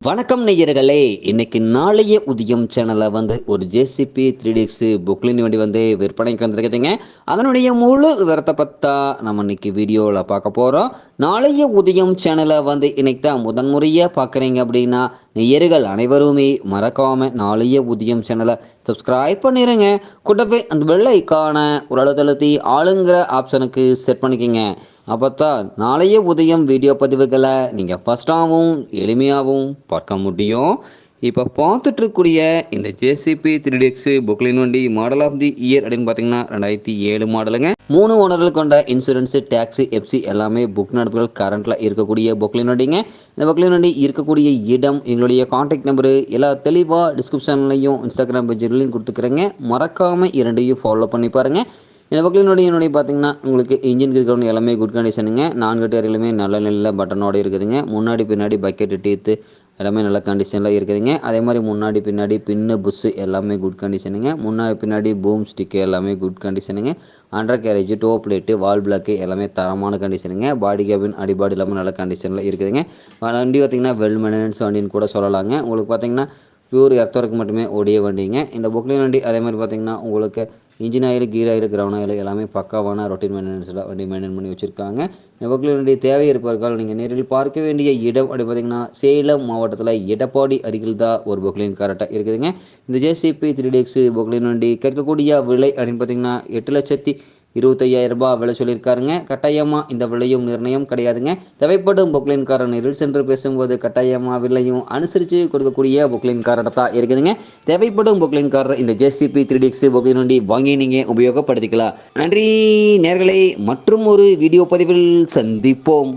வணக்கம் நேயர்களே, இன்னைக்கு நாளைய உதயம் சேனல்ல ஒரு ஜேசிபி 3DX புக்லின் வண்டி விற்பனைக்கு வந்திருக்குதுங்க. அதனுடைய முழு விவரத்தை பத்தா நம்ம இன்னைக்கு வீடியோவில் பார்க்க போறோம். நாளைய உதயம் சேனலை இன்னைக்கு தான் முதன்முறையா பார்க்குறீங்க அப்படின்னா நேயர்கள் அனைவருமே மறக்காம நாளைய உதயம் சேனலை சப்ஸ்கிரைப் பண்ணிடுங்க. கூட்டவே அந்த வெள்ளை ஐக்கான ஒரு அழுத்தழுத்தி ஆளுங்கிற ஆப்ஷனுக்கு செட் பண்ணிக்கோங்க. அப்போத்தான் நாளைய உதயம் வீடியோ பதிவுகளை நீங்கள் ஃபஸ்ட்டாகவும் எளிமையாகவும் பார்க்க முடியும். இப்போ பார்த்துட்டு இருக்கக்கூடிய இந்த ஜேசிபி 3DX புக்லின் வண்டி மாடல் ஆஃப் தி இயர் அப்படின்னு பார்த்தீங்கன்னா 2007 மாடலுங்க. 3 ஓனர்கள் கொண்ட இன்சூரன்ஸு, டேக்ஸி, எஃப்சி எல்லாமே புக் நடப்புகள் கரண்ட்டில் இருக்கக்கூடிய புக்லின் வண்டிங்க. இந்த புக்லின் வண்டி இருக்கக்கூடிய இடம், எங்களுடைய கான்டாக்ட் நம்பரு எல்லாம் தெளிவாக டிஸ்கிரிப்ஷன்லையும் இன்ஸ்டாகிராம் பேஜ்லையும் கொடுத்துக்கிறேங்க. மறக்காமல் இரண்டையும் ஃபாலோ பண்ணி பாருங்கள். இந்த என்னுடைய பார்த்தீங்கன்னா உங்களுக்கு இன்ஜின் கிரவுண்ட் எல்லாமே குட் கண்டிஷனுங்க. 4 டயர்களுமே நல்ல பட்டனோடு இருக்குதுங்க. முன்னாடி பின்னாடி பக்கெட்டு டீத்து எல்லாமே நல்ல கண்டிஷனில் இருக்குதுங்க. அதே மாதிரி முன்னாடி பின்னாடி பின்னு புஷ்ஷு எல்லாமே குட் கண்டிஷனுங்க. முன்னாடி பின்னாடி பூம் ஸ்டிக்கு எல்லாமே குட் கண்டிஷனுங்க. Undercarriage, toe plate, valve block எல்லாமே தரமான கண்டிஷனுங்க. பாடி கேபின் அடிபாடி எல்லாமே நல்ல கண்டிஷனில் இருக்குதுங்க. வண்டி பார்த்திங்கன்னா வெல் மெயின்டெனன்ஸ் வண்டின்னு கூட சொல்லலாங்க. உங்களுக்கு பார்த்திங்கன்னா பியூர் எர்த்தருக்கு மட்டுமே ஓடிய வண்டிங்க இந்த புக்லின் வண்டி. அதே மாதிரி பார்த்திங்கன்னா உங்களுக்கு engine oil, gear oil, ground oil எல்லாமே பக்காவான ரொட்டீன் மெயின்டெனன்ஸில் வண்டி மெயின்டைன் பண்ணி வச்சுருக்காங்க. இந்த புக்லின் வண்டி தேவை இருப்பவர்கள் நீங்கள் நேரில் பார்க்க வேண்டிய இடம் அப்படி பார்த்திங்கன்னா சேலம் மாவட்டத்தில் எடப்பாடி அருகில் தான் ஒரு புக்லின் கரெக்டாக இருக்குதுங்க. இந்த ஜேசிபி 3DX புக்லின் வண்டி கேட்கக்கூடிய விலை அப்படின்னு பார்த்திங்கன்னா 8,25,000 விலை சொல்லியிருக்காருங்க. கட்டாயமாக இந்த விலையும் நிர்ணயம் கிடையாதுங்க. தேவைப்படும் புக்லின் காரன் நேரில் சென்று பேசும்போது கட்டாயமாக விலையும் அனுசரித்து கொடுக்கக்கூடிய புக்லின் காரன் தான் இருக்குதுங்க. தேவைப்படும் புக்லின் காரர் இந்த ஜேசிபி 3DX புக்லின் வண்டி வாங்கி நீங்கள் உபயோகப்படுத்திக்கலாம். நன்றி நேயர்களே, மற்றும் ஒரு வீடியோ பதிவில் சந்திப்போம்.